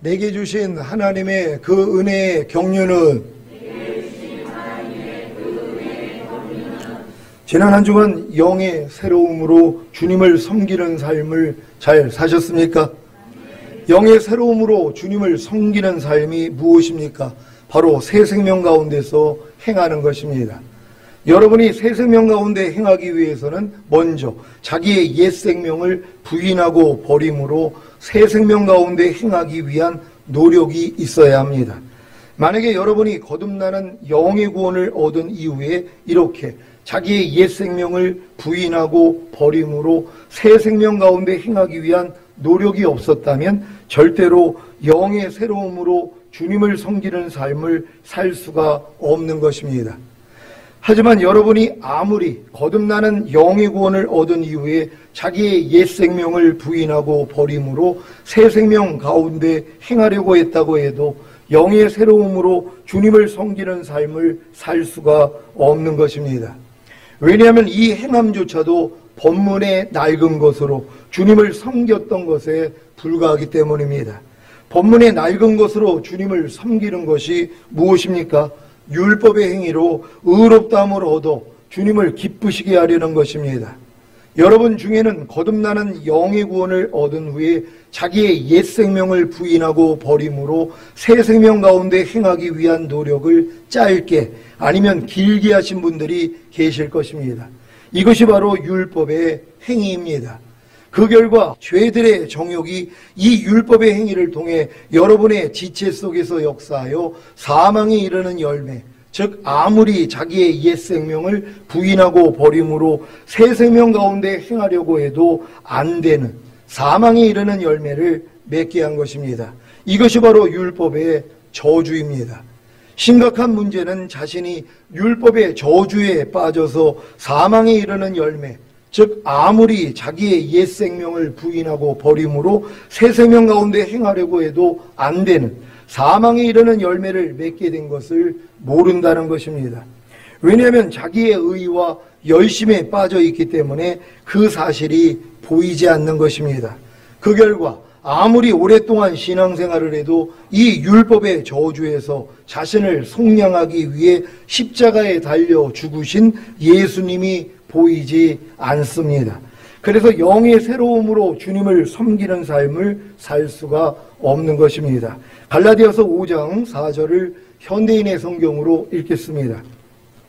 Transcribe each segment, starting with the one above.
내게 주신 하나님의 그 은혜의 경륜은 지난 한 주간 영의 새로움으로 주님을 섬기는 삶을 잘 사셨습니까? 영의 새로움으로 주님을 섬기는 삶이 무엇입니까? 바로 새 생명 가운데서 행하는 것입니다. 여러분이 새 생명 가운데 행하기 위해서는 먼저 자기의 옛 생명을 부인하고 버림으로 새 생명 가운데 행하기 위한 노력이 있어야 합니다. 만약에 여러분이 거듭나는 영의 구원을 얻은 이후에 이렇게 자기의 옛 생명을 부인하고 버림으로 새 생명 가운데 행하기 위한 노력이 없었다면 절대로 영의 새로움으로 주님을 섬기는 삶을 살 수가 없는 것입니다. 하지만 여러분이 아무리 거듭나는 영의 구원을 얻은 이후에 자기의 옛 생명을 부인하고 버림으로 새 생명 가운데 행하려고 했다고 해도 영의 새로움으로 주님을 섬기는 삶을 살 수가 없는 것입니다. 왜냐하면 이 행함조차도 본문의 낡은 것으로 주님을 섬겼던 것에 불과하기 때문입니다. 본문의 낡은 것으로 주님을 섬기는 것이 무엇입니까? 율법의 행위로 의롭다함을 얻어 주님을 기쁘시게 하려는 것입니다. 여러분 중에는 거듭나는 영의 구원을 얻은 후에 자기의 옛 생명을 부인하고 버림으로 새 생명 가운데 행하기 위한 노력을 짧게 아니면 길게 하신 분들이 계실 것입니다. 이것이 바로 율법의 행위입니다. 그 결과 죄들의 정욕이 이 율법의 행위를 통해 여러분의 지체 속에서 역사하여 사망에 이르는 열매, 즉 아무리 자기의 옛 생명을 부인하고 버림으로 새 생명 가운데 행하려고 해도 안 되는 사망에 이르는 열매를 맺게 한 것입니다. 이것이 바로 율법의 저주입니다. 심각한 문제는 자신이 율법의 저주에 빠져서 사망에 이르는 열매, 즉 아무리 자기의 옛 생명을 부인하고 버림으로 새 생명 가운데 행하려고 해도 안 되는 사망에 이르는 열매를 맺게 된 것을 모른다는 것입니다. 왜냐하면 자기의 의와 열심에 빠져 있기 때문에 그 사실이 보이지 않는 것입니다. 그 결과 아무리 오랫동안 신앙생활을 해도 이 율법의 저주에서 자신을 속량하기 위해 십자가에 달려 죽으신 예수님이 보이지 않습니다. 그래서 영의 새로움으로 주님을 섬기는 삶을 살 수가 없는 것입니다. 갈라디아서 5장 4절을 현대인의 성경으로 읽겠습니다.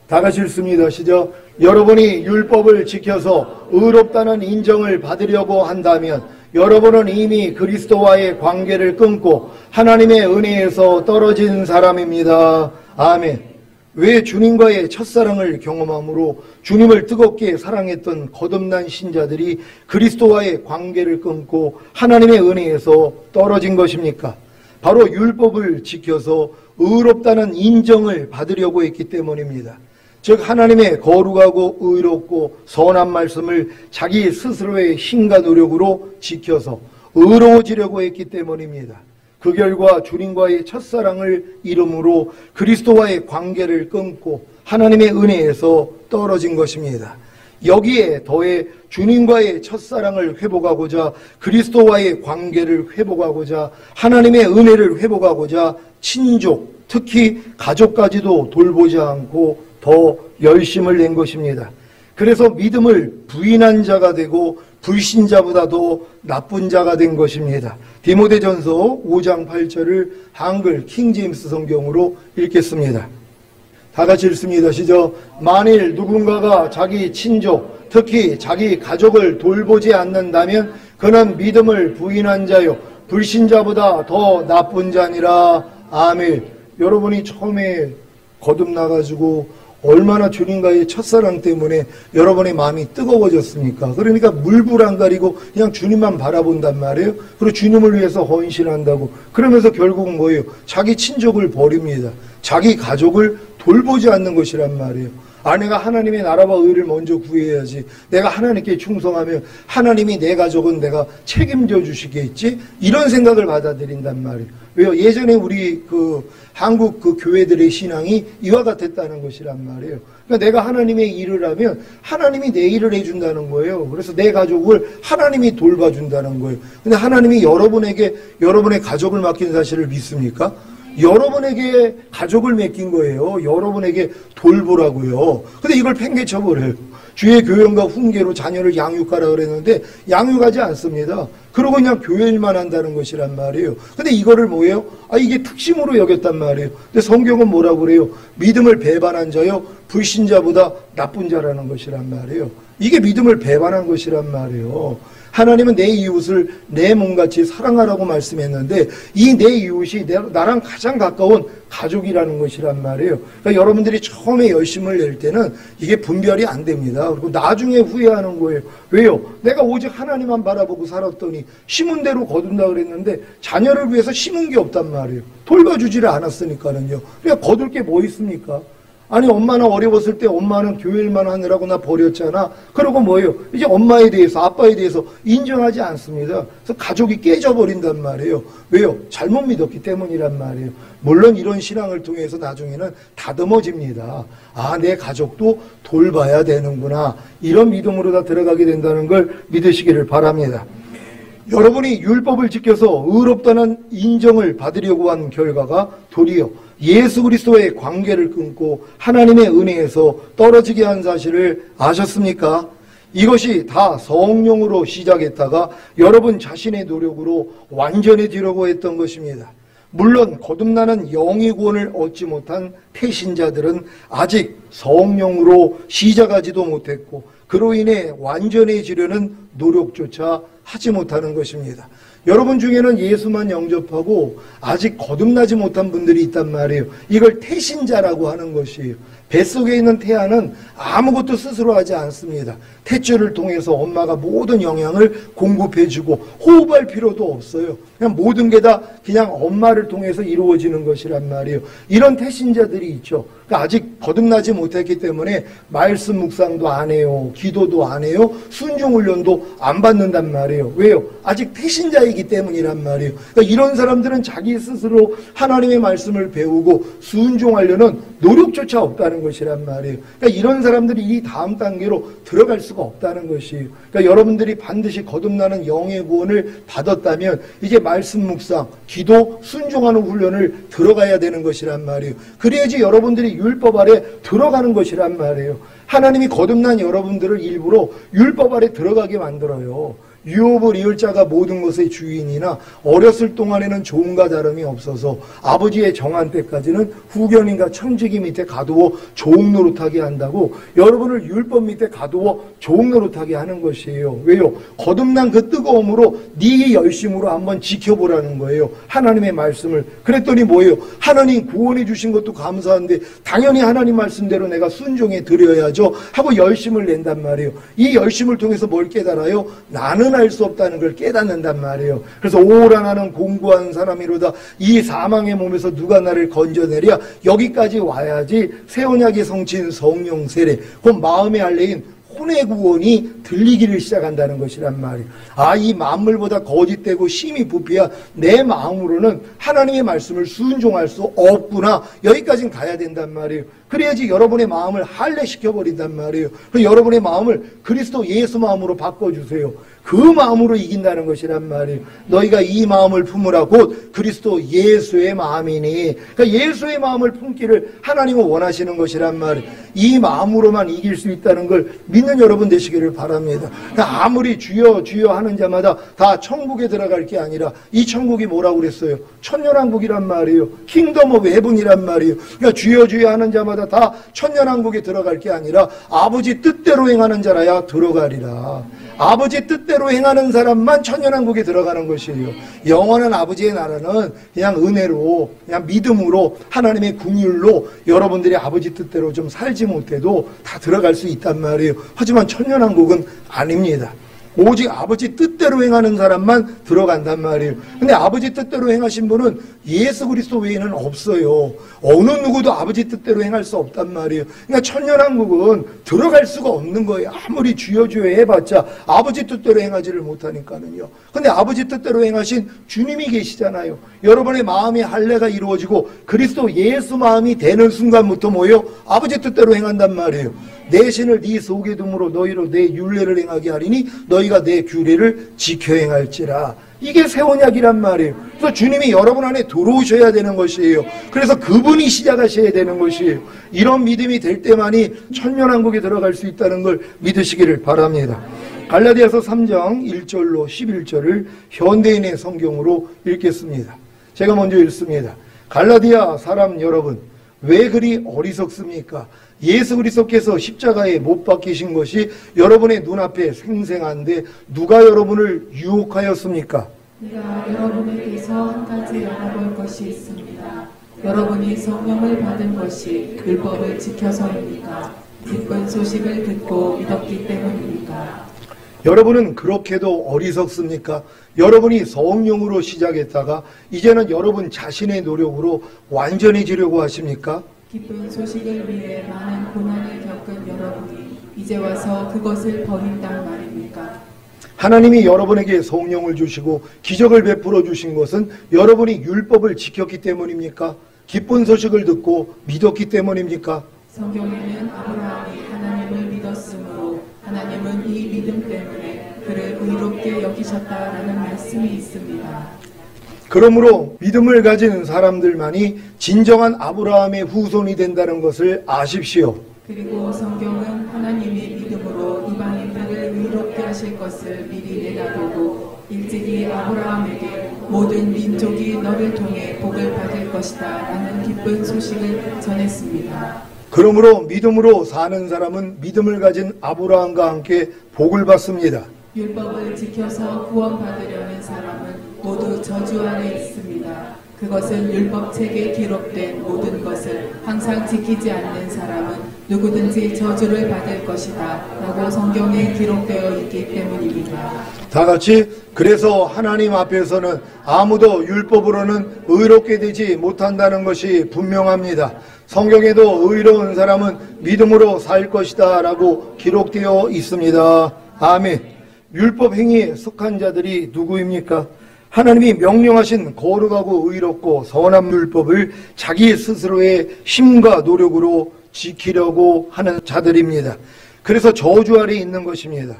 다 같이 읽습니다. 시작. 여러분이 율법을 지켜서 의롭다는 인정을 받으려고 한다면 여러분은 이미 그리스도와의 관계를 끊고 하나님의 은혜에서 떨어진 사람입니다. 아멘. 왜 주님과의 첫사랑을 경험함으로 주님을 뜨겁게 사랑했던 거듭난 신자들이 그리스도와의 관계를 끊고 하나님의 은혜에서 떨어진 것입니까? 바로 율법을 지켜서 의롭다는 인정을 받으려고 했기 때문입니다. 즉 하나님의 거룩하고 의롭고 선한 말씀을 자기 스스로의 힘과 노력으로 지켜서 의로워지려고 했기 때문입니다. 그 결과 주님과의 첫사랑을 잃음으로 그리스도와의 관계를 끊고 하나님의 은혜에서 떨어진 것입니다. 여기에 더해 주님과의 첫사랑을 회복하고자 그리스도와의 관계를 회복하고자 하나님의 은혜를 회복하고자 친족, 특히 가족까지도 돌보지 않고 더 열심을 낸 것입니다. 그래서 믿음을 부인한 자가 되고 불신자보다도 나쁜 자가 된 것입니다. 디모데전서 5장 8절을 한글 킹제임스 성경으로 읽겠습니다. 다 같이 읽습니다. 시작. 만일 누군가가 자기 친족, 특히 자기 가족을 돌보지 않는다면 그는 믿음을 부인한 자요 불신자보다 더 나쁜 자니라. 아멘. 여러분이 처음에 거듭나가지고 얼마나 주님과의 첫사랑 때문에 여러분의 마음이 뜨거워졌습니까? 그러니까 물불 안 가리고 그냥 주님만 바라본단 말이에요. 그리고 주님을 위해서 헌신한다고. 그러면서 결국은 뭐예요? 자기 친족을 버립니다. 자기 가족을 돌보지 않는 것이란 말이에요. 내가 하나님의 나라와 의를 먼저 구해야지. 내가 하나님께 충성하면 하나님이 내 가족은 내가 책임져 주시겠지? 이런 생각을 받아들인단 말이에요. 왜요? 예전에 우리 한국 교회들의 신앙이 이와 같았다는 것이란 말이에요. 그러니까 내가 하나님의 일을 하면 하나님이 내 일을 해준다는 거예요. 그래서 내 가족을 하나님이 돌봐준다는 거예요. 근데 하나님이 여러분에게 여러분의 가족을 맡긴 사실을 믿습니까? 여러분에게 가족을 맡긴 거예요. 여러분에게 돌보라고요. 근데 이걸 팽개쳐버려요. 주의 교연과 훈계로 자녀를 양육하라 그랬는데 양육하지 않습니다. 그러고 그냥 교회 일만 한다는 것이란 말이에요. 근데 이거를 뭐예요? 이게 특심으로 여겼단 말이에요. 근데 성경은 뭐라고 그래요? 믿음을 배반한 자요 불신자보다 나쁜 자라는 것이란 말이에요. 이게 믿음을 배반한 것이란 말이에요. 하나님은 내 이웃을 내 몸같이 사랑하라고 말씀했는데 이 내 이웃이 나랑 가장 가까운 가족이라는 것이란 말이에요. 그러니까 여러분들이 처음에 열심을 낼 때는 이게 분별이 안 됩니다. 그리고 나중에 후회하는 거예요. 왜요? 내가 오직 하나님만 바라보고 살았더니 심은 대로 거둔다 그랬는데 자녀를 위해서 심은 게 없단 말이에요. 돌봐주지를 않았으니까는요. 그러니까 거둘 게 뭐 있습니까? 아니 엄마는 어려웠을 때 엄마는 교회 일만 하느라고 나 버렸잖아. 그러고 뭐예요? 이제 엄마에 대해서 아빠에 대해서 인정하지 않습니다. 그래서 가족이 깨져버린단 말이에요. 왜요? 잘못 믿었기 때문이란 말이에요. 물론 이런 신앙을 통해서 나중에는 다듬어집니다. 내 가족도 돌봐야 되는구나. 이런 믿음으로 다 들어가게 된다는 걸 믿으시기를 바랍니다. 여러분이 율법을 지켜서 의롭다는 인정을 받으려고 한 결과가 도리어 예수 그리스도의 관계를 끊고 하나님의 은혜에서 떨어지게 한 사실을 아셨습니까? 이것이 다 성령으로 시작했다가 여러분 자신의 노력으로 완전해지려고 했던 것입니다. 물론 거듭나는 영의 구원을 얻지 못한 태신자들은 아직 성령으로 시작하지도 못했고 그로 인해 완전해지려는 노력조차 하지 못하는 것입니다. 여러분 중에는 예수만 영접하고 아직 거듭나지 못한 분들이 있단 말이에요. 이걸 태신자라고 하는 것이에요. 뱃속에 있는 태아는 아무것도 스스로 하지 않습니다. 탯줄을 통해서 엄마가 모든 영양을 공급해주고 호흡할 필요도 없어요. 그냥 모든 게 다 그냥 엄마를 통해서 이루어지는 것이란 말이에요. 이런 태신자들이 있죠. 그러니까 아직 거듭나지 못했기 때문에 말씀 묵상도 안 해요. 기도도 안 해요. 순종훈련도 안 받는단 말이에요. 왜요? 아직 태신자이기 때문이란 말이에요. 그러니까 이런 사람들은 자기 스스로 하나님의 말씀을 배우고 순종하려는 노력조차 없다는 것이란 말이에요. 그러니까 이런 사람들이 이 다음 단계로 들어갈 수가 없다는 것이에요. 그러니까 여러분들이 반드시 거듭나는 영의 구원을 받았다면 이제 말씀 묵상, 기도, 순종하는 훈련을 들어가야 되는 것이란 말이에요. 그래야지 여러분들이 율법 아래 들어가는 것이란 말이에요. 하나님이 거듭난 여러분들을 일부러 율법 아래 들어가게 만들어요. 유업을 이을 자가 모든 것의 주인이나 어렸을 동안에는 종과 다름이 없어서 아버지의 정한 때까지는 후견인과 청지기 밑에 가두어 종 노릇하게 한다고 여러분을 율법 밑에 가두어 종 노릇하게 하는 것이에요. 왜요? 거듭난 그 뜨거움으로 네 열심으로 한번 지켜보라는 거예요. 하나님의 말씀을. 그랬더니 뭐예요? 하나님 구원해 주신 것도 감사한데 당연히 하나님 말씀대로 내가 순종해 드려야죠 하고 열심을 낸단 말이에요. 이 열심을 통해서 뭘 깨달아요? 나는 할 수 없다는 걸 깨닫는단 말이에요. 그래서 오라 나는 공고한 사람이로다. 이 사망의 몸에서 누가 나를 건져내랴. 여기까지 와야지 새 언약의 성취인 성령 세례, 그 마음의 할례인 혼의 구원이 들리기를 시작한다는 것이란 말이에요. 이 만물보다 거짓되고 심히 부패한 내 마음으로는 하나님의 말씀을 순종할 수 없구나. 여기까지는 가야 된단 말이에요. 그래야지 여러분의 마음을 할례시켜버린단 말이에요. 그래서 여러분의 마음을 그리스도 예수 마음으로 바꿔주세요. 그 마음으로 이긴다는 것이란 말이에요. 너희가 이 마음을 품으라 곧 그리스도 예수의 마음이니. 그러니까 예수의 마음을 품기를 하나님은 원하시는 것이란 말이에요. 이 마음으로만 이길 수 있다는 걸 믿는 여러분 되시기를 바랍니다. 그러니까 아무리 주여 주여 하는 자마다 다 천국에 들어갈 게 아니라 이 천국이 뭐라고 그랬어요? 천년왕국이란 말이에요. 킹덤 오브 헤븐이란 말이에요. 그러니까 주여 주여 하는 자마다 다 천년왕국에 들어갈 게 아니라 아버지 뜻대로 행하는 자라야 들어가리라. 아버지 뜻대로 행하는 사람만 천년왕국에 들어가는 것이에요. 영원한 아버지의 나라는 그냥 은혜로, 그냥 믿음으로, 하나님의 긍휼로 여러분들이 아버지 뜻대로 좀 살지 못해도 다 들어갈 수 있단 말이에요. 하지만 천년왕국은 아닙니다. 오직 아버지 뜻대로 행하는 사람만 들어간단 말이에요. 근데 아버지 뜻대로 행하신 분은 예수 그리스도 외에는 없어요. 어느 누구도 아버지 뜻대로 행할 수 없단 말이에요. 그러니까 천년왕국은 들어갈 수가 없는 거예요. 아무리 주여 주여 해봤자 아버지 뜻대로 행하지를 못하니까는요. 근데 아버지 뜻대로 행하신 주님이 계시잖아요. 여러분의 마음의 할례가 이루어지고 그리스도 예수 마음이 되는 순간부터 뭐예요? 아버지 뜻대로 행한단 말이에요. 내 신을 네 속에 둠으로 너희로 내 율례를 행하게 하리니 너희가 내 규례를 지켜 행할지라. 이게 새 언약이란 말이에요. 그래서 주님이 여러분 안에 들어오셔야 되는 것이에요. 그래서 그분이 시작하셔야 되는 것이에요. 이런 믿음이 될 때만이 천년왕국에 들어갈 수 있다는 걸 믿으시기를 바랍니다. 갈라디아서 3장 1절로 11절을 현대인의 성경으로 읽겠습니다. 제가 먼저 읽습니다. 갈라디아 사람 여러분, 왜 그리 어리석습니까? 예수 그리스도께서 십자가에 못 박히신 것이 여러분의 눈앞에 생생한데 누가 여러분을 유혹하였습니까? 내가 여러분에게서 한 가지 알아볼 것이 있습니다. 여러분이 성령을 받은 것이 율법을 지켜서입니까? 기쁜 소식을 듣고 믿었기 때문입니까? 여러분은 그렇게도 어리석습니까? 여러분이 성령으로 시작했다가 이제는 여러분 자신의 노력으로 완전해지려고 하십니까? 기쁜 소식을 위해 많은 고난을 겪은 여러분이 이제 와서 그것을 버린단 말입니까? 하나님이 여러분에게 성령을 주시고 기적을 베풀어 주신 것은 여러분이 율법을 지켰기 때문입니까? 기쁜 소식을 듣고 믿었기 때문입니까? 성경에는 아브라함이 하나님을 믿었으므로 하나님은 이 믿음 때문에 그를 의롭게 여기셨다라는 말씀이 있습니다. 그러므로 믿음을 가진 사람들만이 진정한 아브라함의 후손이 된다는 것을 아십시오. 그리고 성경은 하나님이 믿음으로 이방인들을 의롭게 하실 것을 미리 내다보고 일찍이 아브라함에게 모든 민족이 너를 통해 복을 받을 것이다 라는 기쁜 소식을 전했습니다. 그러므로 믿음으로 사는 사람은 믿음을 가진 아브라함과 함께 복을 받습니다. 율법을 지켜서 구원받으려는 사람은 모두 저주 아래 있습니다. 그것은 율법책에 기록된 모든 것을 항상 지키지 않는 사람은 누구든지 저주를 받을 것이다 라고 성경에 기록되어 있기 때문입니다. 다 같이 그래서 하나님 앞에서는 아무도 율법으로는 의롭게 되지 못한다는 것이 분명합니다. 성경에도 의로운 사람은 믿음으로 살 것이다 라고 기록되어 있습니다. 아멘. 율법 행위에 속한 자들이 누구입니까? 하나님이 명령하신 거룩하고 의롭고 선한 율법을 자기 스스로의 힘과 노력으로 지키려고 하는 자들입니다. 그래서 저주 아래 있는 것입니다.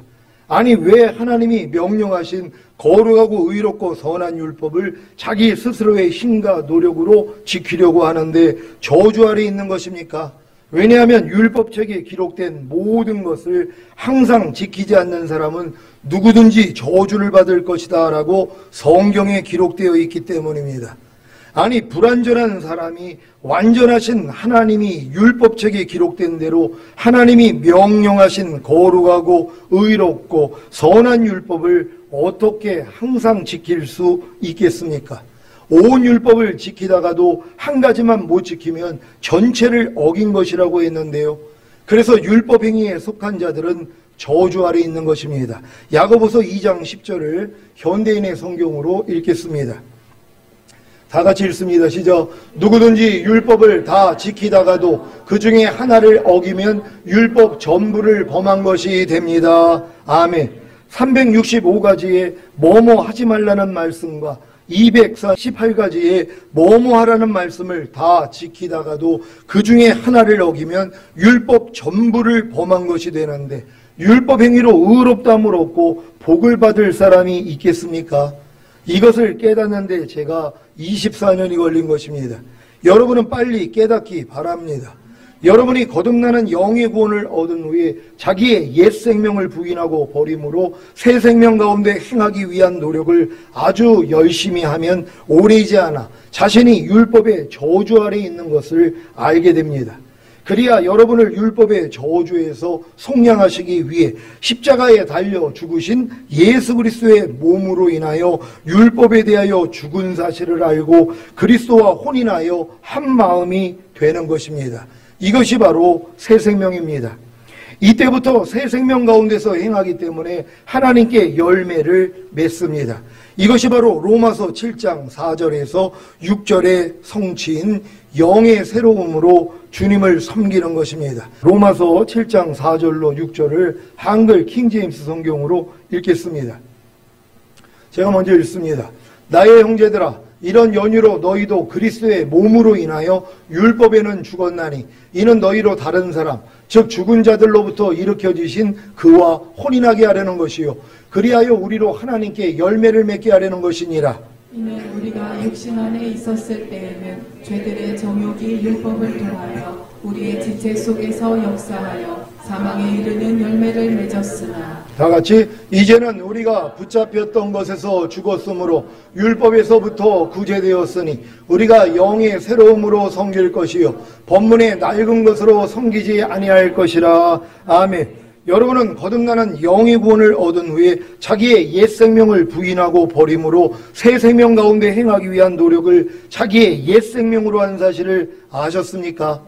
아니 왜 하나님이 명령하신 거룩하고 의롭고 선한 율법을 자기 스스로의 힘과 노력으로 지키려고 하는데 저주 아래 있는 것입니까? 왜냐하면 율법책에 기록된 모든 것을 항상 지키지 않는 사람은 누구든지 저주를 받을 것이다 라고 성경에 기록되어 있기 때문입니다. 아니 불완전한 사람이 완전하신 하나님이 율법책에 기록된 대로 하나님이 명령하신 거룩하고 의롭고 선한 율법을 어떻게 항상 지킬 수 있겠습니까? 온 율법을 지키다가도 한 가지만 못 지키면 전체를 어긴 것이라고 했는데요. 그래서 율법 행위에 속한 자들은 저주 아래 있는 것입니다. 야고보서 2장 10절을 현대인의 성경으로 읽겠습니다. 다 같이 읽습니다. 시작. 누구든지 율법을 다 지키다가도 그 중에 하나를 어기면 율법 전부를 범한 것이 됩니다. 아멘. 365가지의 뭐뭐 하지 말라는 말씀과 248가지의 뭐뭐 하라는 말씀을 다 지키다가도 그 중에 하나를 어기면 율법 전부를 범한 것이 되는데 율법 행위로 의롭다함을 얻고 복을 받을 사람이 있겠습니까? 이것을 깨닫는데 제가 24년이 걸린 것입니다. 여러분은 빨리 깨닫기 바랍니다. 여러분이 거듭나는 영의 구원을 얻은 후에 자기의 옛 생명을 부인하고 버림으로 새 생명 가운데 행하기 위한 노력을 아주 열심히 하면 오래이지 않아 자신이 율법의 저주 아래 있는 것을 알게 됩니다. 그리야 여러분을 율법의 저주에서 속량하시기 위해 십자가에 달려 죽으신 예수 그리스도의 몸으로 인하여 율법에 대하여 죽은 사실을 알고 그리스도와 혼인하여 한 마음이 되는 것입니다. 이것이 바로 새 생명입니다. 이때부터 새 생명 가운데서 행하기 때문에 하나님께 열매를 맺습니다. 이것이 바로 로마서 7장 4절에서 6절의 성취인 영의 새로움으로 주님을 섬기는 것입니다. 로마서 7장 4절로 6절을 한글 킹제임스 성경으로 읽겠습니다. 제가 먼저 읽습니다. 나의 형제들아, 이런 연유로 너희도 그리스도의 몸으로 인하여 율법에는 죽었나니 이는 너희로 다른 사람 즉 죽은 자들로부터 일으켜지신 그와 혼인하게 하려는 것이요 그리하여 우리로 하나님께 열매를 맺게 하려는 것이니라. 이는 우리가 육신 안에 있었을 때에는 죄들의 정욕이 율법을 통하여 우리의 지체 속에서 역사하여 사망에 이르는 열매를 맺었으나 다 같이 이제는 우리가 붙잡혔던 것에서 죽었으므로 율법에서부터 구제되었으니 우리가 영의 새로움으로 섬길 것이요 법문의 낡은 것으로 섬기지 아니할 것이라. 아멘. 여러분은 거듭나는 영의 구원을 얻은 후에 자기의 옛 생명을 부인하고 버림으로 새 생명 가운데 행하기 위한 노력을 자기의 옛 생명으로 한 사실을 아셨습니까?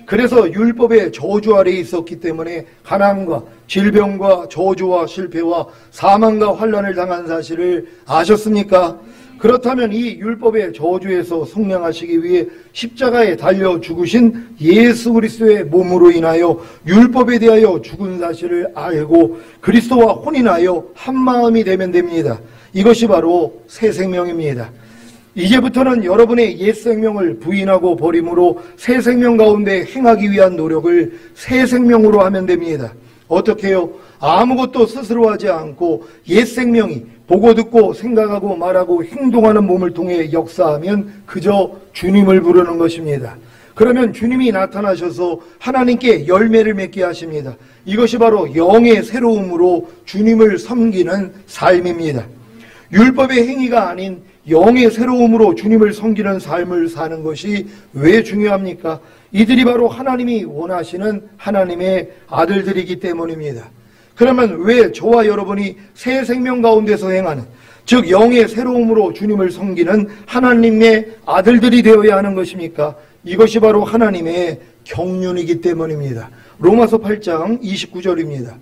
그래서 율법의 저주 아래에 있었기 때문에 가난과 질병과 저주와 실패와 사망과 환난을 당한 사실을 아셨습니까? 그렇다면 이 율법의 저주에서 성량하시기 위해 십자가에 달려 죽으신 예수 그리스도의 몸으로 인하여 율법에 대하여 죽은 사실을 알고 그리스도와 혼인하여 한마음이 되면 됩니다. 이것이 바로 새 생명입니다. 이제부터는 여러분의 옛 생명을 부인하고 버림으로 새 생명 가운데 행하기 위한 노력을 새 생명으로 하면 됩니다. 어떻게 해요? 아무것도 스스로 하지 않고 옛 생명이 보고 듣고 생각하고 말하고 행동하는 몸을 통해 역사하면 그저 주님을 부르는 것입니다. 그러면 주님이 나타나셔서 하나님께 열매를 맺게 하십니다. 이것이 바로 영의 새로움으로 주님을 섬기는 삶입니다. 율법의 행위가 아닌 영의 새로움으로 주님을 섬기는 삶을 사는 것이 왜 중요합니까? 이들이 바로 하나님이 원하시는 하나님의 아들들이기 때문입니다. 그러면 왜 저와 여러분이 새 생명 가운데서 행하는, 즉 영의 새로움으로 주님을 섬기는 하나님의 아들들이 되어야 하는 것입니까? 이것이 바로 하나님의 경륜이기 때문입니다. 로마서 8장 29절입니다.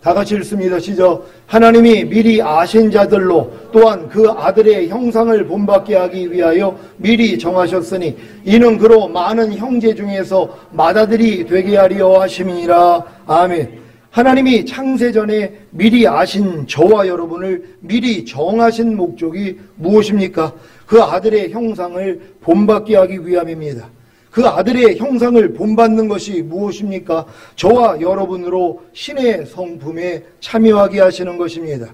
다 같이 읽습니다. 시작. 하나님이 미리 아신 자들로 또한 그 아들의 형상을 본받게 하기 위하여 미리 정하셨으니 이는 그로 많은 형제 중에서 맏아들이 되게 하려 하심이니라. 아멘. 하나님이 창세전에 미리 아신 저와 여러분을 미리 정하신 목적이 무엇입니까? 그 아들의 형상을 본받게 하기 위함입니다. 그 아들의 형상을 본받는 것이 무엇입니까? 저와 여러분으로 신의 성품에 참여하게 하시는 것입니다.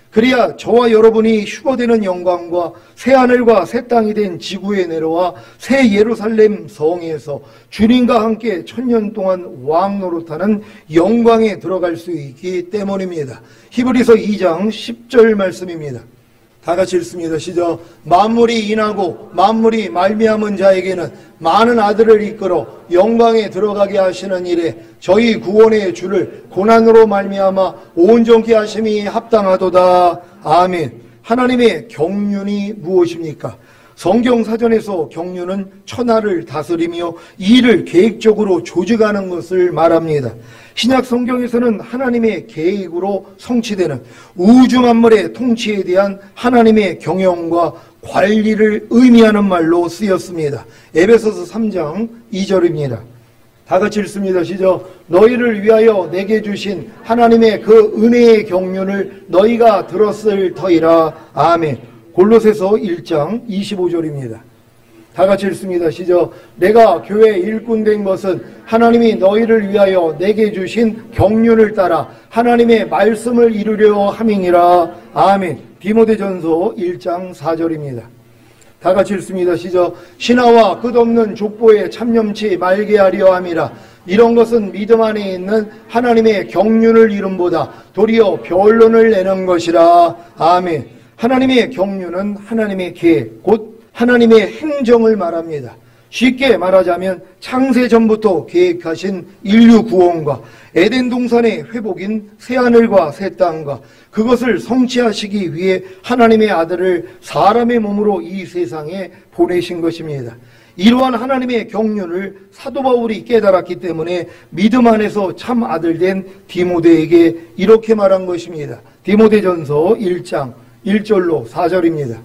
그래야 저와 여러분이 휴거되는 영광과 새하늘과 새 땅이 된 지구에 내려와 새 예루살렘 성에서 주님과 함께 천년 동안 왕 노릇하는 영광에 들어갈 수 있기 때문입니다. 히브리서 2장 10절 말씀입니다. 다 같이 읽습니다. 시작. 만물이 인하고 만물이 말미암은 자에게는 많은 아들을 이끌어 영광에 들어가게 하시는 일에 저희 구원의 주를 고난으로 말미암아 온전케 하심이 합당하도다. 아멘. 하나님의 경륜이 무엇입니까? 성경 사전에서 경륜은 천하를 다스리며 일을 계획적으로 조직하는 것을 말합니다. 신약 성경에서는 하나님의 계획으로 성취되는 우주 만물의 통치에 대한 하나님의 경영과 관리를 의미하는 말로 쓰였습니다. 에베소서 3장 2절입니다. 다 같이 읽습니다. 시작. 너희를 위하여 내게 주신 하나님의 그 은혜의 경륜을 너희가 들었을 터이라. 아멘. 골로새서 1장 25절입니다. 다 같이 읽습니다. 시작. 내가 교회 일꾼 된 것은 하나님이 너희를 위하여 내게 주신 경륜을 따라 하나님의 말씀을 이루려 함이니라. 아멘. 디모데전서 1장 4절입니다. 다 같이 읽습니다. 시작. 신하와 끝없는 족보에 참념치 말게 하려 함이라. 이런 것은 믿음 안에 있는 하나님의 경륜을 이름보다 도리어 변론을 내는 것이라. 아멘. 하나님의 경륜은 하나님의 계획, 곧 하나님의 행정을 말합니다. 쉽게 말하자면 창세 전부터 계획하신 인류 구원과 에덴 동산의 회복인 새하늘과 새 땅과 그것을 성취하시기 위해 하나님의 아들을 사람의 몸으로 이 세상에 보내신 것입니다. 이러한 하나님의 경륜을 사도 바울이 깨달았기 때문에 믿음 안에서 참 아들된 디모데에게 이렇게 말한 것입니다. 디모데전서 1장 1절로 4절입니다.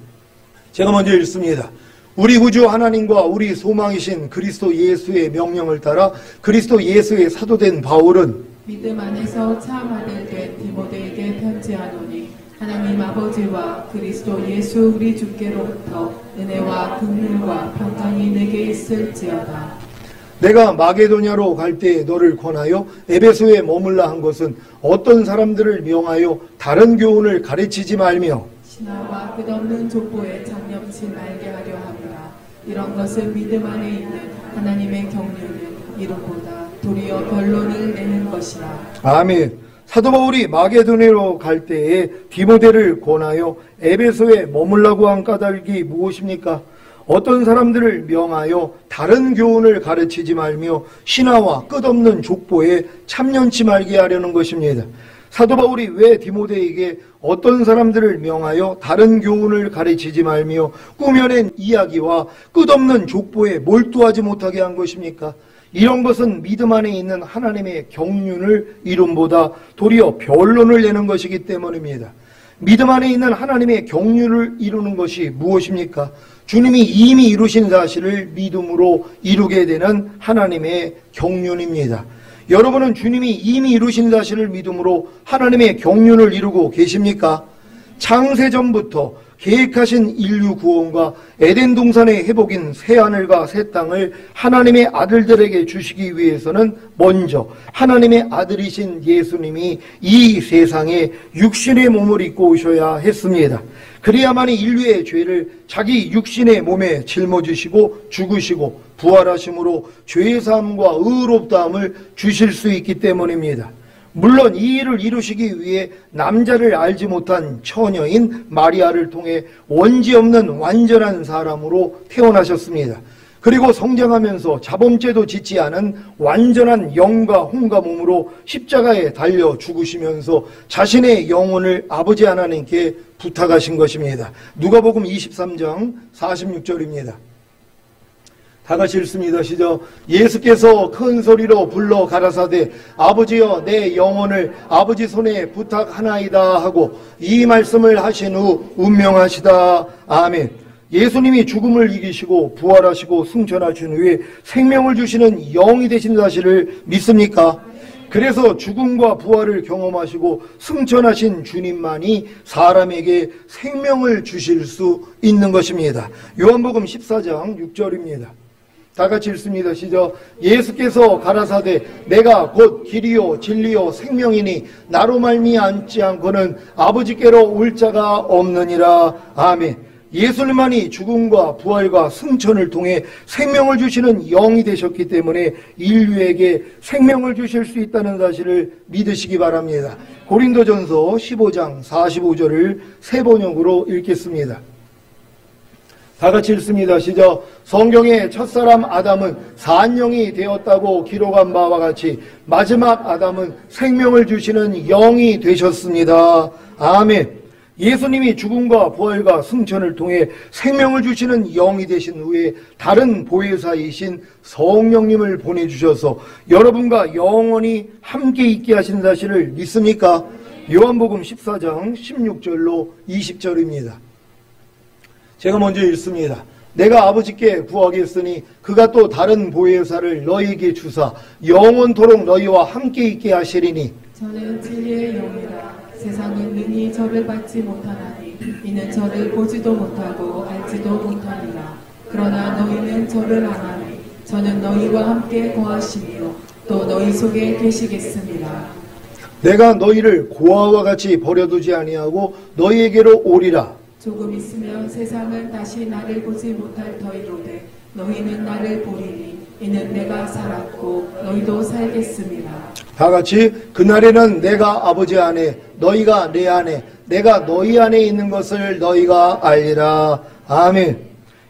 제가 먼저 읽습니다. 우리 구주 하나님과 우리 소망이신 그리스도 예수의 명령을 따라 그리스도 예수의 사도된 바울은 믿음 안에서 참 아들 된 디모데에게 편지하노니 하나님 아버지와 그리스도 예수 우리 주께로부터 은혜와 긍휼과 평강이 내게 있을지어다. 내가 마게도냐로 갈 때 너를 권하여 에베소에 머물라 한 것은 어떤 사람들을 명하여 다른 교훈을 가르치지 말며 신화와 끝없는 족보에 장념치 말게 하려 함이라. 이런 것은 믿음 안에 있는 하나님의 경륜을 이루보다 도리어 결론을 내는 것이라. 아멘. 사도 바울이 마게도냐로 갈 때에 디모데를 권하여 에베소에 머물라고 한 까닭이 무엇입니까? 어떤 사람들을 명하여 다른 교훈을 가르치지 말며 신화와 끝없는 족보에 참견치 말게 하려는 것입니다. 사도 바울이 왜 디모데에게 어떤 사람들을 명하여 다른 교훈을 가르치지 말며 꾸며낸 이야기와 끝없는 족보에 몰두하지 못하게 한 것입니까? 이런 것은 믿음 안에 있는 하나님의 경륜을 이룸보다 도리어 변론을 내는 것이기 때문입니다. 믿음 안에 있는 하나님의 경륜을 이루는 것이 무엇입니까? 주님이 이미 이루신 사실을 믿음으로 이루게 되는 하나님의 경륜입니다. 여러분은 주님이 이미 이루신 사실을 믿음으로 하나님의 경륜을 이루고 계십니까? 창세전부터 계획하신 인류 구원과 에덴 동산의 회복인 새하늘과 새 땅을 하나님의 아들들에게 주시기 위해서는 먼저 하나님의 아들이신 예수님이 이 세상에 육신의 몸을 입고 오셔야 했습니다. 그래야만이 인류의 죄를 자기 육신의 몸에 짊어지시고 죽으시고 부활하심으로 죄사함과 의롭다함을 주실 수 있기 때문입니다. 물론 이 일을 이루시기 위해 남자를 알지 못한 처녀인 마리아를 통해 원죄 없는 완전한 사람으로 태어나셨습니다. 그리고 성장하면서 자범죄도 짓지 않은 완전한 영과 혼과 몸으로 십자가에 달려 죽으시면서 자신의 영혼을 아버지 하나님께 부탁하신 것입니다. 누가복음 23장 46절입니다. 다 같이 읽습니다. 시작. 예수께서 큰 소리로 불러 가라사대 아버지여 내 영혼을 아버지 손에 부탁하나이다 하고 이 말씀을 하신 후 운명하시다. 아멘. 예수님이 죽음을 이기시고 부활하시고 승천하신 후에 생명을 주시는 영이 되신 사실을 믿습니까? 그래서 죽음과 부활을 경험하시고 승천하신 주님만이 사람에게 생명을 주실 수 있는 것입니다. 요한복음 14장 6절입니다. 다 같이 읽습니다. 시작. 예수께서 가라사대 내가 곧 길이요 진리요 생명이니 나로 말미암지 않고는 아버지께로 올 자가 없느니라. 아멘. 예수님만이 죽음과 부활과 승천을 통해 생명을 주시는 영이 되셨기 때문에 인류에게 생명을 주실 수 있다는 사실을 믿으시기 바랍니다. 고린도전서 15장 45절을 세 번역으로 읽겠습니다. 다 같이 읽습니다. 시작. 성경의 첫사람 아담은 산영이 되었다고 기록한 바와 같이 마지막 아담은 생명을 주시는 영이 되셨습니다. 아멘. 예수님이 죽음과 부활과 승천을 통해 생명을 주시는 영이 되신 후에 다른 보혜사이신 성령님을 보내주셔서 여러분과 영원히 함께 있게 하신 사실을 믿습니까? 요한복음 14장 16절로 20절입니다. 제가 먼저 읽습니다. 내가 아버지께 구하겠으니 그가 또 다른 보혜사를 너희에게 주사 영원토록 너희와 함께 있게 하시리니 저는 진리의 영이라 세상은 능히 저를 받지 못하나니 이는 저를 보지도 못하고 알지도 못하니라. 그러나 너희는 저를 아나니 저는 너희와 함께 거하시며 또 너희 속에 계시겠습니다. 내가 너희를 고아와 같이 버려두지 아니하고 너희에게로 오리라. 조금 있으면 세상은 다시 나를 보지 못할 터이로되 너희는 나를 보리니 이는 내가 살았고 너희도 살겠습니다. 다 같이 그날에는 내가 아버지 안에 너희가 내 안에 내가 너희 안에 있는 것을 너희가 알리라. 아멘.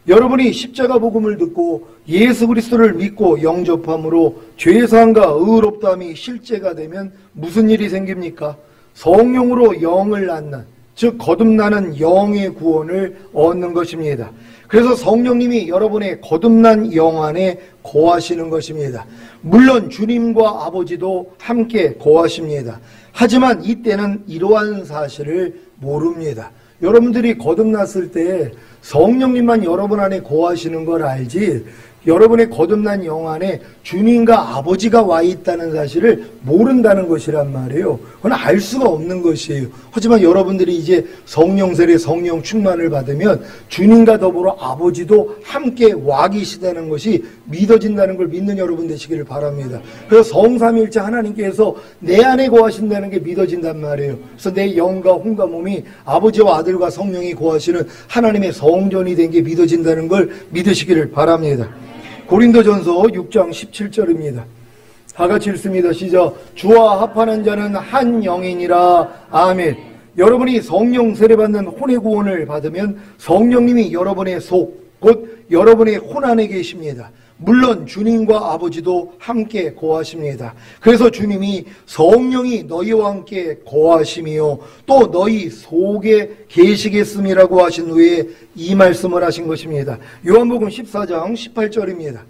여러분이 십자가 복음을 듣고 예수 그리스도를 믿고 영접함으로 죄사함과 의롭다함이 실제가 되면 무슨 일이 생깁니까? 성령으로 영을 낳는 즉 거듭나는 영의 구원을 얻는 것입니다. 그래서 성령님이 여러분의 거듭난 영 안에 거하시는 것입니다. 물론 주님과 아버지도 함께 거하십니다. 하지만 이때는 이러한 사실을 모릅니다. 여러분들이 거듭났을 때 성령님만 여러분 안에 거하시는 걸 알지, 여러분의 거듭난 영 안에 주님과 아버지가 와 있다는 사실을 모른다는 것이란 말이에요. 그건 알 수가 없는 것이에요. 하지만 여러분들이 이제 성령 세례, 성령 충만을 받으면 주님과 더불어 아버지도 함께 와 계시다는 것이 믿어진다는 걸 믿는 여러분 되시기를 바랍니다. 그래서 성삼일체 하나님께서 내 안에 거하신다는 게 믿어진단 말이에요. 그래서 내 영과 혼과 몸이 아버지와 아들과 성령이 거하시는 하나님의 성전이 된 게 믿어진다는 걸 믿으시기를 바랍니다. 고린도전서 6장 17절입니다. 다 같이 읽습니다. 시작. 주와 합하는 자는 한 영이니라. 아멘. 여러분이 성령 세례받는 혼의 구원을 받으면 성령님이 여러분의 속, 곧 여러분의 혼 안에 계십니다. 물론 주님과 아버지도 함께 거하십니다. 그래서 주님이 성령이 너희와 함께 거하시며 또 너희 속에 계시겠음이라고 하신 후에 이 말씀을 하신 것입니다. 요한복음 14장 18절입니다.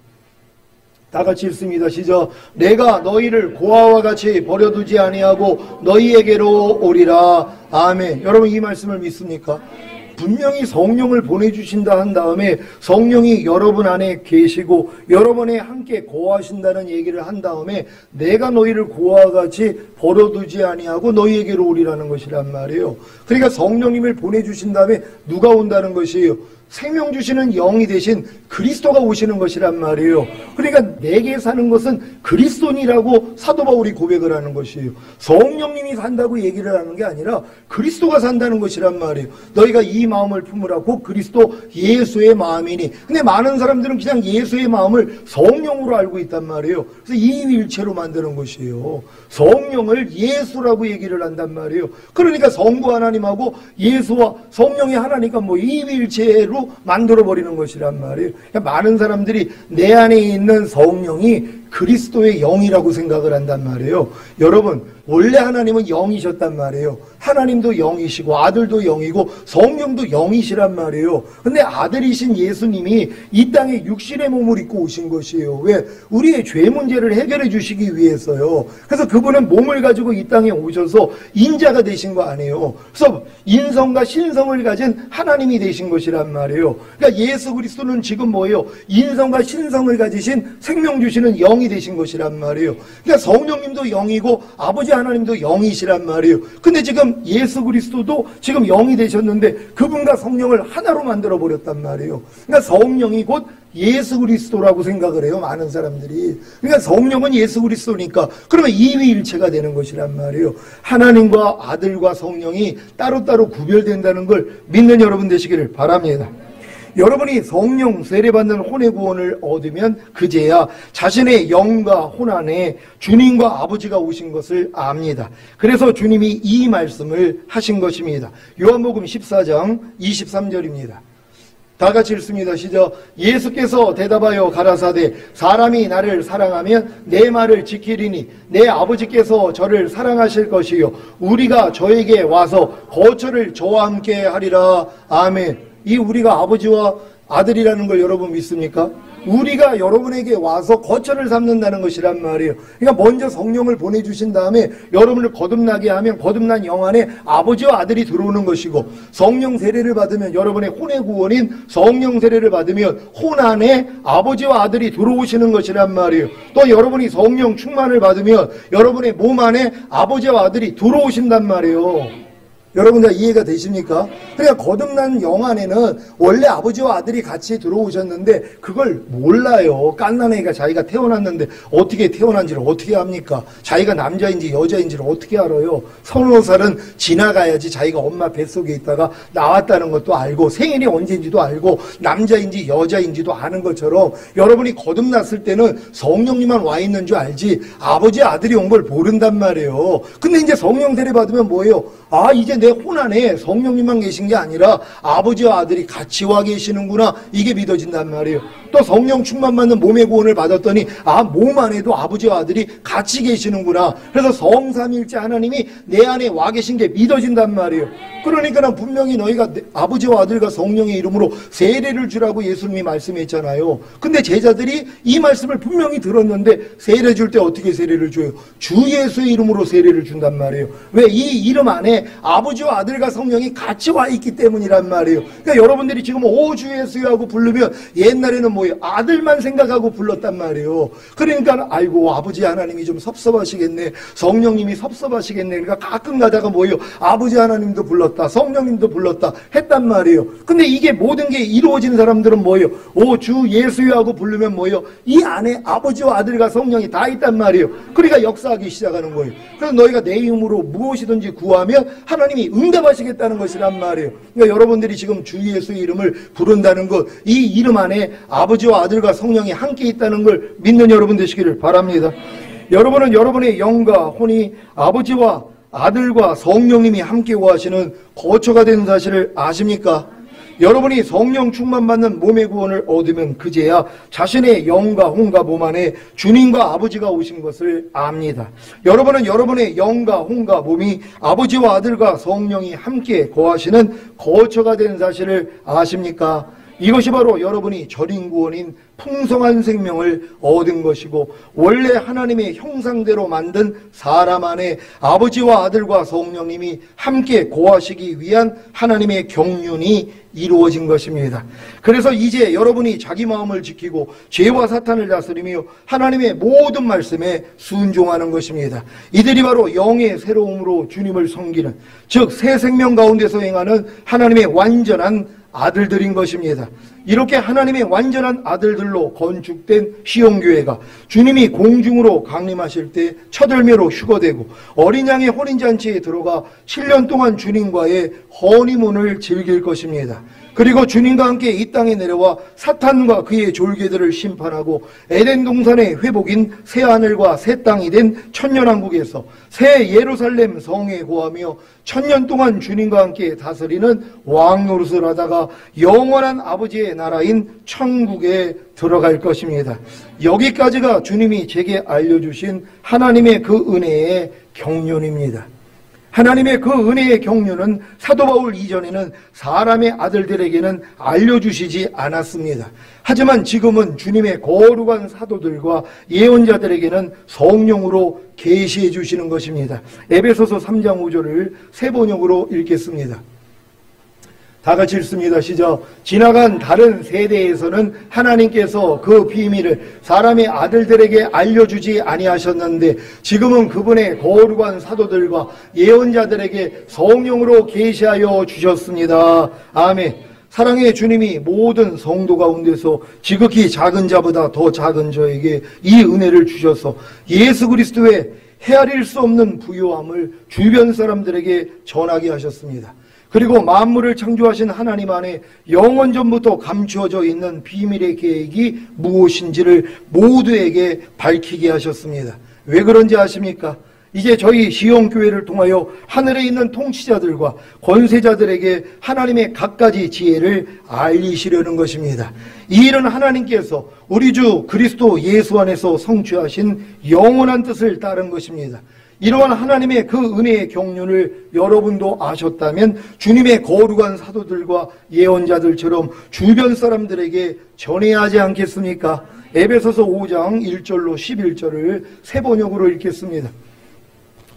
다 같이 읽습니다. 시작. 내가 너희를 고아와 같이 버려두지 아니하고 너희에게로 오리라. 아멘. 여러분 이 말씀을 믿습니까? 분명히 성령을 보내주신다 한 다음에 성령이 여러분 안에 계시고 여러분에 함께 거하신다는 얘기를 한 다음에 내가 너희를 고아와 같이 버려두지 아니하고 너희에게로 오리라는 것이란 말이에요. 그러니까 성령님을 보내주신 다음에 누가 온다는 것이에요? 생명 주시는 영이 되신 그리스도가 오시는 것이란 말이에요. 그러니까 내게 사는 것은 그리스도니라고 사도 바울이 고백을 하는 것이에요. 성령님이 산다고 얘기를 하는 게 아니라 그리스도가 산다는 것이란 말이에요. 너희가 이 마음을 품으라 곧 그리스도 예수의 마음이니. 근데 많은 사람들은 그냥 예수의 마음을 성령으로 알고 있단 말이에요. 그래서 이일체로 만드는 것이에요. 성령을 예수라고 얘기를 한단 말이에요. 그러니까 성부 하나님하고 예수와 성령이 하나니까 뭐 이일체로 만들어버리는 것이란 말이에요. 그러니까 많은 사람들이 내 안에 있는 성령이 그리스도의 영이라고 생각을 한단 말이에요. 여러분 원래 하나님은 영이셨단 말이에요. 하나님도 영이시고 아들도 영이고 성령도 영이시란 말이에요. 근데 아들이신 예수님이 이 땅에 육신의 몸을 입고 오신 것이에요. 왜? 우리의 죄 문제를 해결해 주시기 위해서요. 그래서 그분은 몸을 가지고 이 땅에 오셔서 인자가 되신 거 아니에요. 그래서 인성과 신성을 가진 하나님이 되신 것이란 말이에요. 그러니까 예수 그리스도는 지금 뭐예요? 인성과 신성을 가지신 생명 주시는 영이 되신 것이란 말이에요. 그러니까 성령님도 영이고 아버지 하나님도 영이시란 말이에요. 근데 지금 예수 그리스도도 지금 영이 되셨는데 그분과 성령을 하나로 만들어 버렸단 말이에요. 그러니까 성령이 곧 예수 그리스도라고 생각을 해요. 많은 사람들이. 그러니까 성령은 예수 그리스도니까 그러면 이위일체가 되는 것이란 말이에요. 하나님과 아들과 성령이 따로따로 구별된다는 걸 믿는 여러분 되시기를 바랍니다. 여러분이 성령 세례받는 혼의 구원을 얻으면 그제야 자신의 영과 혼 안에 주님과 아버지가 오신 것을 압니다. 그래서 주님이 이 말씀을 하신 것입니다. 요한복음 14장 23절입니다. 다 같이 읽습니다. 시작. 예수께서 대답하여 가라사대 사람이 나를 사랑하면 내 말을 지키리니 내 아버지께서 저를 사랑하실 것이요 우리가 저에게 와서 거처를 저와 함께 하리라. 아멘. 이 우리가 아버지와 아들이라는 걸 여러분 믿습니까? 우리가 여러분에게 와서 거처를 삼는다는 것이란 말이에요. 그러니까 먼저 성령을 보내주신 다음에 여러분을 거듭나게 하면 거듭난 영 안에 아버지와 아들이 들어오는 것이고 성령 세례를 받으면 여러분의 혼의 구원인 성령 세례를 받으면 혼 안에 아버지와 아들이 들어오시는 것이란 말이에요. 또 여러분이 성령 충만을 받으면 여러분의 몸 안에 아버지와 아들이 들어오신단 말이에요. 여러분 다 이해가 되십니까? 그러니까 거듭난 영 안에는 원래 아버지와 아들이 같이 들어오셨는데 그걸 몰라요. 갓난아이가 자기가 태어났는데 어떻게 태어난지를 어떻게 합니까? 자기가 남자인지 여자인지를 어떻게 알아요? 30살은 지나가야지 자기가 엄마 뱃속에 있다가 나왔다는 것도 알고 생일이 언제인지도 알고 남자인지 여자인지도 아는 것처럼 여러분이 거듭났을 때는 성령님만 와 있는 줄 알지 아버지 아들이 온 걸 모른단 말이에요. 근데 이제 성령 세례 받으면 뭐예요? 아 이제 내 혼 안에 성령님만 계신 게 아니라 아버지와 아들이 같이 와 계시는구나, 이게 믿어진단 말이에요. 또 성령 충만 받는 몸의 구원을 받았더니 몸 안에도 아버지와 아들이 같이 계시는구나. 그래서 성삼일체 하나님이 내 안에 와 계신 게 믿어진단 말이에요. 그러니까 분명히 너희가 아버지와 아들과 성령의 이름으로 세례를 주라고 예수님이 말씀했잖아요. 근데 제자들이 이 말씀을 분명히 들었는데 세례 줄 때 어떻게 세례를 줘요? 주 예수의 이름으로 세례를 준단 말이에요. 왜? 이 이름 안에 아버지와 아들과 성령이 같이 와 있기 때문이란 말이에요. 그러니까 여러분들이 지금 주 예수여 하고 부르면 옛날에는 뭐예요? 아들만 생각하고 불렀단 말이에요. 그러니까 아이고 아버지 하나님이 좀 섭섭하시겠네, 성령님이 섭섭하시겠네. 그러니까 가끔 가다가 뭐예요? 아버지 하나님도 불렀다, 성령님도 불렀다 했단 말이에요. 근데 이게 모든 게 이루어지는 사람들은 뭐예요? 주 예수여 하고 부르면 뭐예요? 이 안에 아버지와 아들과 성령이 다 있단 말이에요. 그러니까 역사하기 시작하는 거예요. 그래서 너희가 내 이름으로 무엇이든지 구하면 하나님이 응답하시겠다는 것이란 말이에요. 그러니까 여러분들이 지금 주 예수의 이름을 부른다는 것, 이 이름 안에 아버지와 아들과 성령이 함께 있다는 걸 믿는 여러분 되시기를 바랍니다. 여러분은 여러분의 영과 혼이 아버지와 아들과 성령님이 함께 거하시는 거처가 되는 사실을 아십니까? 여러분이 성령 충만받는 몸의 구원을 얻으면 그제야 자신의 영과 혼과 몸 안에 주님과 아버지가 오신 것을 압니다. 여러분은 여러분의 영과 혼과 몸이 아버지와 아들과 성령이 함께 거하시는 거처가 되는 사실을 아십니까? 이것이 바로 여러분이 절인 구원인 풍성한 생명을 얻은 것이고, 원래 하나님의 형상대로 만든 사람 안에 아버지와 아들과 성령님이 함께 거하시기 위한 하나님의 경륜이 이루어진 것입니다. 그래서 이제 여러분이 자기 마음을 지키고 죄와 사탄을 다스리며 하나님의 모든 말씀에 순종하는 것입니다. 이들이 바로 영의 새로움으로 주님을 섬기는, 즉 새 생명 가운데서 행하는 하나님의 완전한 아들들인 것입니다. 이렇게 하나님의 완전한 아들들로 건축된 시온교회가 주님이 공중으로 강림하실 때 첫 열매로 휴거되고 어린 양의 혼인잔치에 들어가 7년 동안 주님과의 허니문을 즐길 것입니다. 그리고 주님과 함께 이 땅에 내려와 사탄과 그의 졸개들을 심판하고 에덴 동산의 회복인 새 하늘과 새 땅이 된 천년왕국에서 새 예루살렘 성에 거하며 1000년 동안 주님과 함께 다스리는 왕 노릇을 하다가 영원한 아버지의 나라인 천국에 들어갈 것입니다. 여기까지가 주님이 제게 알려주신 하나님의 그 은혜의 경륜입니다. 하나님의 그 은혜의 경륜은 사도 바울 이전에는 사람의 아들들에게는 알려주시지 않았습니다. 하지만 지금은 주님의 거룩한 사도들과 예언자들에게는 성령으로 계시해 주시는 것입니다. 에베소서 3장 5절을 세 번역으로 읽겠습니다. 다 같이 읽습니다. 시작. 지나간 다른 세대에서는 하나님께서 그 비밀을 사람의 아들들에게 알려주지 아니하셨는데 지금은 그분의 거룩한 사도들과 예언자들에게 성령으로 계시하여 주셨습니다. 아멘. 사랑의 주님이 모든 성도 가운데서 지극히 작은 자보다 더 작은 저에게 이 은혜를 주셔서 예수 그리스도의 헤아릴 수 없는 부요함을 주변 사람들에게 전하게 하셨습니다. 그리고 만물을 창조하신 하나님 안에 영원전부터 감추어져 있는 비밀의 계획이 무엇인지를 모두에게 밝히게 하셨습니다. 왜 그런지 아십니까? 이제 저희 시온교회를 통하여 하늘에 있는 통치자들과 권세자들에게 하나님의 갖가지 지혜를 알리시려는 것입니다. 이 일은 하나님께서 우리 주 그리스도 예수 안에서 성취하신 영원한 뜻을 따른 것입니다. 이러한 하나님의 그 은혜의 경륜을 여러분도 아셨다면 주님의 거룩한 사도들과 예언자들처럼 주변 사람들에게 전해야 하지 않겠습니까? 에베소서 5장 1절로 11절을 세 번역으로 읽겠습니다.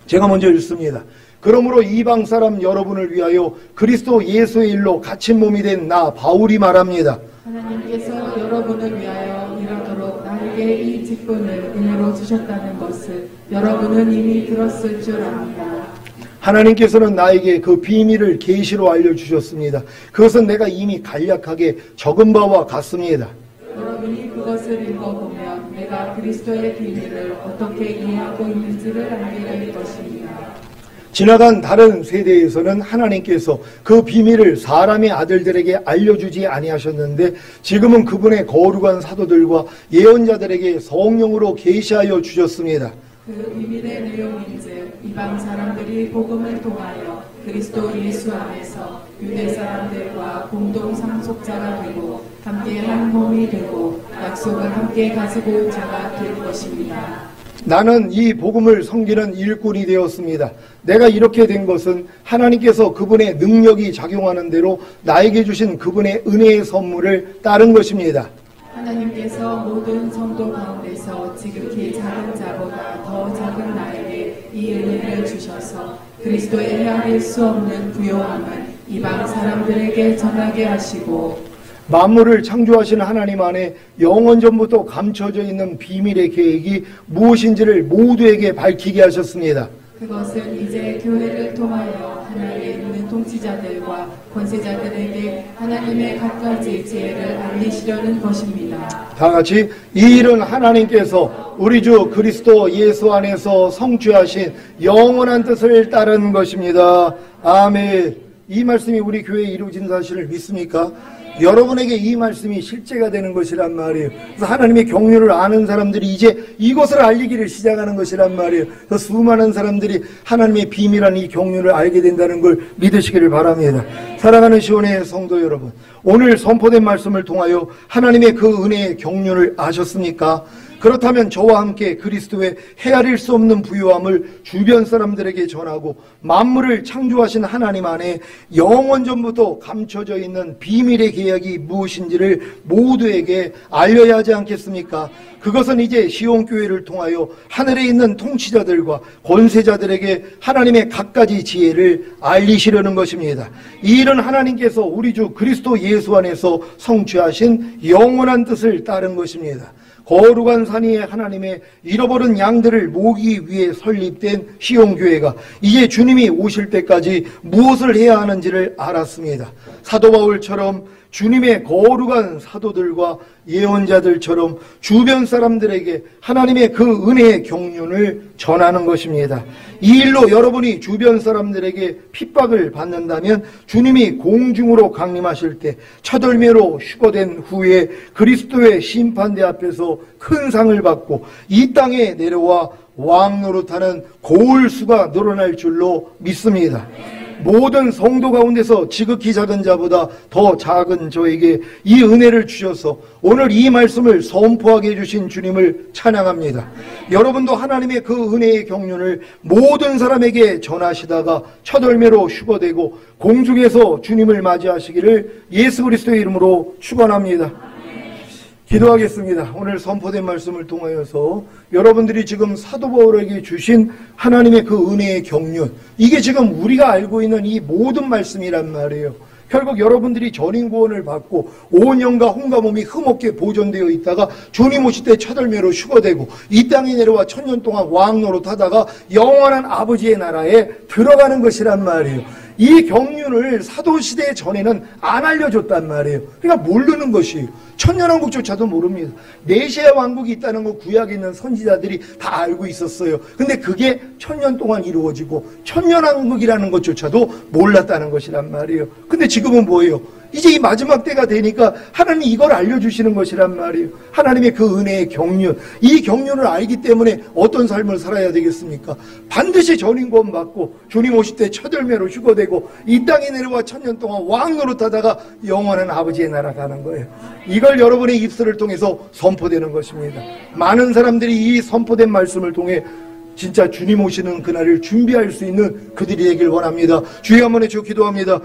제가 먼저 읽습니다. 그러므로 이방 사람 여러분을 위하여 그리스도 예수의 일로 갇힌 몸이 된 나 바울이 말합니다. 하나님께서 여러분을 위하여 이르도록 나에게 이 직분을 은혜로 주셨다는 것을 여러분은 이미 들었을 줄 압니다. 하나님께서는 나에게 그 비밀을 계시로 알려주셨습니다. 그것은 내가 이미 간략하게 적은 바와 같습니다. 여러분이 그것을 읽어보면 내가 그리스도의 비밀을 어떻게 이해하고 있는지를 알게 될 것입니다. 지나간 다른 세대에서는 하나님께서 그 비밀을 사람의 아들들에게 알려주지 아니하셨는데 지금은 그분의 거룩한 사도들과 예언자들에게 성령으로 계시하여 주셨습니다. 그 비밀의 내용인즉 이방 사람들이 복음을 통하여 그리스도 예수 안에서 유대 사람들과 공동 상속자가 되고 함께 한 몸이 되고 약속을 함께 가지고 자가 될 것입니다. 나는 이 복음을 섬기는 일꾼이 되었습니다. 내가 이렇게 된 것은 하나님께서 그분의 능력이 작용하는 대로 나에게 주신 그분의 은혜의 선물을 따른 것입니다. 하나님께서 모든 성도 가운데서 지극히 작은 자보다 더 작은 나에게 이 은혜를 주셔서 그리스도의 헤아릴 수 없는 부요함을 이방 사람들에게 전하게 하시고 만물을 창조하신 하나님 안에 영원전부터 감춰져 있는 비밀의 계획이 무엇인지를 모두에게 밝히게 하셨습니다. 그것은 이제 교회를 통하여 하나님의 있는 통치자들과 권세자들에게 하나님의 갖가지 지혜를 알리시려는 것입니다. 다 같이 이 일은 하나님께서 우리 주 그리스도 예수 안에서 성취하신 영원한 뜻을 따른 것입니다. 아멘. 이 말씀이 우리 교회에 이루어진 사실을 믿습니까? 여러분에게 이 말씀이 실제가 되는 것이란 말이에요. 그래서 하나님의 경륜을 아는 사람들이 이제 이것을 알리기를 시작하는 것이란 말이에요. 그래서 수많은 사람들이 하나님의 비밀한 이 경륜을 알게 된다는 걸 믿으시기를 바랍니다. 사랑하는 시온의 성도 여러분, 오늘 선포된 말씀을 통하여 하나님의 그 은혜의 경륜을 아셨습니까? 그렇다면 저와 함께 그리스도의 헤아릴 수 없는 부요함을 주변 사람들에게 전하고 만물을 창조하신 하나님 안에 영원전부터 감춰져 있는 비밀의 계약이 무엇인지를 모두에게 알려야 하지 않겠습니까? 그것은 이제 시온교회를 통하여 하늘에 있는 통치자들과 권세자들에게 하나님의 갖가지 지혜를 알리시려는 것입니다. 이 일은 하나님께서 우리 주 그리스도 예수 안에서 성취하신 영원한 뜻을 따른 것입니다. 거룩한 산 위에 하나님의 잃어버린 양들을 모으기 위해 설립된 시온교회가 이제 주님이 오실 때까지 무엇을 해야 하는지를 알았습니다. 사도 바울처럼 주님의 거룩한 사도들과 예언자들처럼 주변 사람들에게 하나님의 그 은혜의 경륜을 전하는 것입니다. 이 일로 여러분이 주변 사람들에게 핍박을 받는다면 주님이 공중으로 강림하실 때 첫월매로 휴거된 후에 그리스도의 심판대 앞에서 큰 상을 받고 이 땅에 내려와 왕 노릇하는 고울 수가 늘어날 줄로 믿습니다. 모든 성도 가운데서 지극히 작은 자보다 더 작은 저에게 이 은혜를 주셔서 오늘 이 말씀을 선포하게 해주신 주님을 찬양합니다. 여러분도 하나님의 그 은혜의 경륜을 모든 사람에게 전하시다가 첫월매로 휴거되고 공중에서 주님을 맞이하시기를 예수 그리스도의 이름으로 축원합니다. 기도하겠습니다. 오늘 선포된 말씀을 통하여서 여러분들이 지금 사도 바울에게 주신 하나님의 그 은혜의 경륜, 이게 지금 우리가 알고 있는 이 모든 말씀이란 말이에요. 결국 여러분들이 전인구원을 받고 온 영과 혼과 몸이 흠없게 보존되어 있다가 주님 오실 때 첫월매로 휴거되고 이 땅에 내려와 1000년 동안 왕 노릇하다가 영원한 아버지의 나라에 들어가는 것이란 말이에요. 이 경륜을 사도시대 전에는 안 알려줬단 말이에요. 그러니까 모르는 것이에요. 천년왕국조차도 모릅니다. 메시아 왕국이 있다는 거 구약에 있는 선지자들이 다 알고 있었어요. 근데 그게 1000년 동안 이루어지고 천년왕국이라는 것조차도 몰랐다는 것이란 말이에요. 근데 지금은 뭐예요? 이제 이 마지막 때가 되니까 하나님이 이걸 알려주시는 것이란 말이에요. 하나님의 그 은혜의 경륜, 이 경륜을 알기 때문에 어떤 삶을 살아야 되겠습니까? 반드시 전인구원 받고 주님 오실 때 첫월매로 휴거되고 이 땅에 내려와 1000년 동안 왕 노릇하다가 영원한 아버지의 나라 가는 거예요. 이걸 여러분의 입술을 통해서 선포되는 것입니다. 많은 사람들이 이 선포된 말씀을 통해 진짜 주님 오시는 그날을 준비할 수 있는 그들이 되길 원합니다. 주여 한번 해주시고 기도합니다.